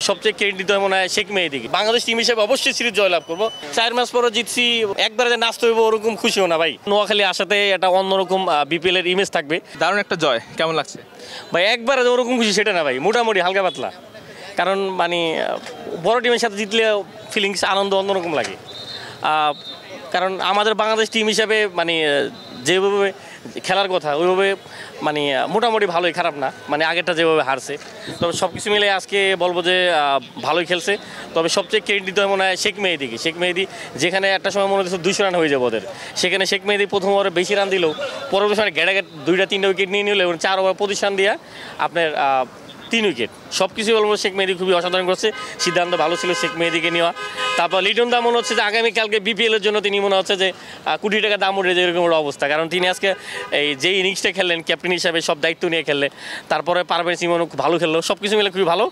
সবচেয়ে ক্রেডিট দিতে হয় মনে হয় শেখ মেহেদীকে। বাংলাদেশ টিম হিসেবে অবশ্যই সিরিজ জয়লাভ করবো। 4 ম্যাচ পরে জিতছি, একবারে যে নাচতে হইব ওরকম খুশিও না ভাই। নোয়াখালী আসাতে একটা অন্যরকম বিপিএল এর ইমেজ থাকবে। দারুণ একটা জয়, কেমন লাগছে ভাই একবারে যে ওরকম খুশি সেটা না ভাই, মোটামুটি হালকা পাতলা। কারণ মানে বড় টিমের সাথে জিতলে ফিলিংস আনন্দ অন্যরকম লাগে। কারণ আমাদের বাংলাদেশ টিম হিসাবে মানে যেভাবে খেলার কথা ওইভাবে মানে মোটামুটি ভালোই, খারাপ না, মানে আগেরটা যেভাবে হারছে। তবে সব কিছু মিলে আজকে বলবো যে ভালোই খেলছে। তবে সবচেয়ে ক্রেডিট দিতে হয় মনে হয় শেখ মেহেদীকে। শেখ মেহেদী যেখানে একটা সময় মনে হচ্ছে 200 রান হয়ে যাবে ওদের, সেখানে শেখ মেহেদী প্রথম ওভারে বেশি রান দিলেও পরবর্তী সময় ঘেটে 2-3 উইকেট নিয়ে নিলে এবং 4 ওভার 25 রান দিয়ে আপনার 3 উইকেট। সব কিছু বলবো শেখ মেহেদী খুবই অসাধারণ করছে, সিদ্ধান্ত ভালো ছিল শেখ মেহেদীকে নেওয়া। তারপর লিটন দা মনে হচ্ছে যে আগামীকালকে বিপিএলের জন্য তিনি মনে হচ্ছে যে কোটি টাকা দাম উঠে যে এরকম একটা অবস্থা। কারণ তিনি আজকে এই যে ইনিংসটা খেললেন ক্যাপ্টেন হিসাবে, সব দায়িত্ব নিয়ে খেললে, তারপরে পারভেজ ইমন খুব ভালো খেললো, সব কিছু মিলে খুবই ভালো।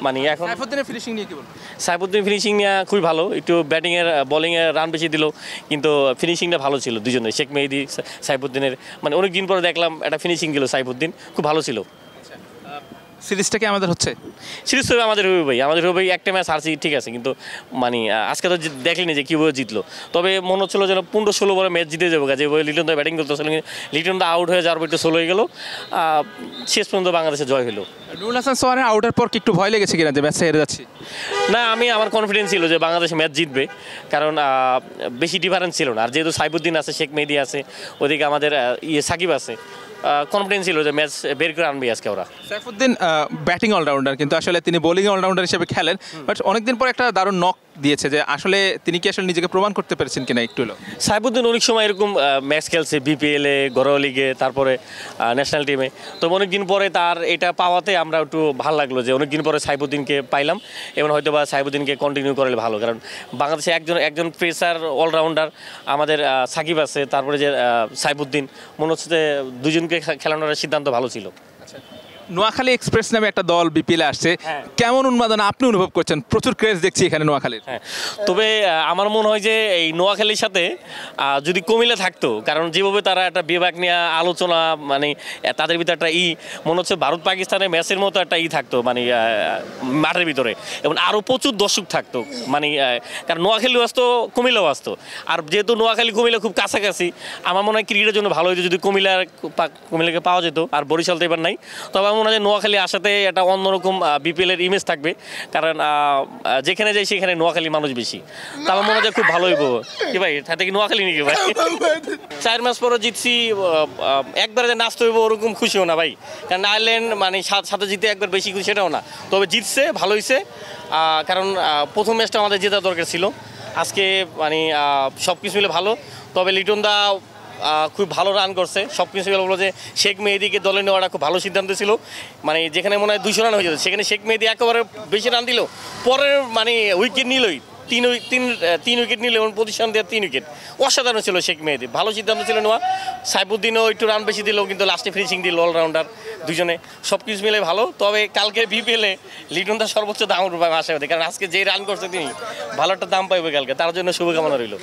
মানে এখন সাইফুদ্দিনের ফিনিশিং নিয়ে কি বলবো? সাইফুদ্দিন ফিনিশিং নিয়ে খুবই ভালো, একটু ব্যাটিংয়ের বোলিংয়ের রান বেশি দিল, কিন্তু ফিনিশিংটা ভালো ছিল দুজনে, শেখ মেহেদী সাইফুদ্দিনের। মানে অনেক দিন পরে দেখলাম একটা ফিনিশিং দিল সাইফুদ্দিন, খুব ভালো ছিল। সিরিজটা কি আমাদের হচ্ছে? সিরিজ তো আমাদের হবে ভাই, আমাদের হবে। একটা ম্যাচ হারছি ঠিক আছে, কিন্তু মানে আজকে তো দেখলিনি যে কীভাবে জিতলো। তবে মনে হচ্ছিলো যেন 15-16 ওভারে ম্যাচ জিতে যাবো, যেভাবে লিটন দা ব্যাটিং করতেছিল, লিটন দা আউট হয়ে যাওয়ার পর একটু স্লো হয়ে গেল, শেষ পর্যন্ত বাংলাদেশে জয় হলো। নুরুল হাসান সোহানের আউটের পর কি একটু ভয় লেগেছে কিনা যে ম্যাচটা হেরে যাচ্ছি? না, আমার কনফিডেন্স ছিল যে বাংলাদেশ ম্যাচ জিতবে, কারণ বেশি ডিফারেন্স ছিল না। আর যেহেতু সাইফুদ্দিন আছে, শেখ মেহেদী আছে, ওদিকে আমাদের সাকিব আছে, কনফিডেন্স ছিল যে ম্যাচ বের করে আনবে আজকে ওরা। সাইফুদ্দিন ব্যাটিং অলরাউন্ডার, কিন্তু আসলে তিনি বোলিং অলরাউন্ডার হিসেবে খেলেন, বাট অনেকদিন পর একটা দারুণ নক দিয়েছে, যে আসলে তিনি কি আসলে নিজেকে প্রমাণ করতে পেরেছেন কিনা একটু হলো? সাইফুদ্দিন অনেক সময় এরকম ম্যাচ খেলছে বিপিএলে, ঘরোয়া লিগে, তারপরে ন্যাশনাল টিমে। তো অনেকদিন পরে তার এটা পাওয়াতে আমরা একটু ভালো লাগলো যে অনেকদিন পরে সাইফুদ্দিনকে পাইলাম, এবং হয়তো বা সাইফুদ্দিনকে কন্টিনিউ করলে ভালো। কারণ বাংলাদেশে একজন পেসার অলরাউন্ডার আমাদের সাকিব আছে, তারপরে যে সাইফুদ্দিন, মনে হচ্ছে যে দুজনকে খেলানোর সিদ্ধান্ত ভালো ছিল। নোয়াখালী এক্সপ্রেস নামে একটা দল বিপিএলে আসছে, কেমন উন্মাদনা আপনি অনুভব করছেন? প্রচুর ক্রেজ দেখছি এখানে নোয়াখালীর। হ্যাঁ, তবে আমার মনে হয় যে এই নোয়াখালীর সাথে যদি কুমিল্লা থাকতো, কারণ যেভাবে তারা একটা বিভাগ নিয়ে আলোচনা, মানে তাদের ভিতরে একটা মনে হচ্ছে ভারত পাকিস্তানের ম্যাচের মতো একটা থাকতো, মানে মাঠের ভিতরে, এবং আরও প্রচুর দর্শক থাকতো। মানে কারণ নোয়াখালীও আসতো, কুমিল্লাও আসতো। আর যেহেতু নোয়াখালী কুমিল্লা খুব কাছাকাছি, আমার মনে হয় ক্রিকেটের জন্য ভালো হতো যদি কুমিল্লাকে পাওয়া যেত। আর বরিশাল তো এবার নাই। তবে আমার মনে হয় নোয়াখালী আসাতে একটা অন্যরকম বিপিএল এর ইমেজ থাকবে, কারণ যেখানে যাই সেখানে নোয়াখালী মানুষ বেশি। তা আমার মনে হয় খুব ভালো হইব। কি ভাই, তাতে কি নোয়াখালী নাকি ভাই? 4 ম্যাচ পরে জিতছি, একবারে যে নাচতে হইব ওরকম খুশিও না ভাই। কারণ আয়ারল্যান্ড মানে সাথে জিতে একবার বেশি খুশি সেটাও না। তবে জিতছে, ভালো হয়েছে। কারণ প্রথম ম্যাচটা আমাদের জেতার দরকার ছিল। আজকে মানে সব কিছু মিলে ভালো। তবে লিটন দা খুব ভালো রান করছে, সব কিছু বলবো যে শেখ মেহেদীকে দলে নেওয়াটা খুব ভালো সিদ্ধান্ত ছিল। মানে যেখানে মনে হয় 200 রান হয়ে যেত, সেখানে শেখ মেহেদী একেবারে বেশি রান দিল, পরের মানে উইকেট নিলই, 3 উইকেট নিল, এবং পজিশন দেওয়ার 3 উইকেট। অসাধারণ ছিল শেখ মেহেদী, ভালো সিদ্ধান্ত ছিল নেওয়া। সাইফুদ্দিনও একটু রান বেশি দিল, কিন্তু লাস্টে ফিনিশিং দিল অলরাউন্ডার দুজনে, সব কিছু মিলে ভালো। তবে কালকে বিপিএলে লিটন দা সর্বোচ্চ দাম উঠবে আশাবাদী, কারণ আজকে যে রান করছে তিনি ভালো একটা দাম পাইবে কালকে, তার জন্য শুভকামনা রইল।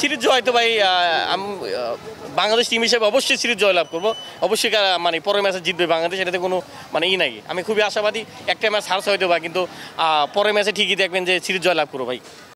সিরিজ জয় তো ভাই বাংলাদেশ টিম হিসেবে অবশ্যই সিরিজ জয়লাভ করবো, অবশ্যই। মানে পরের ম্যাচে জিতবে বাংলাদেশ, এটাতে কোনো মানে নাই। আমি খুবই আশাবাদী। একটা ম্যাচ হারছে হয়তো বা, কিন্তু পরের ম্যাচে ঠিকই দেখবেন যে সিরিজ জয়লাভ করবো ভাই।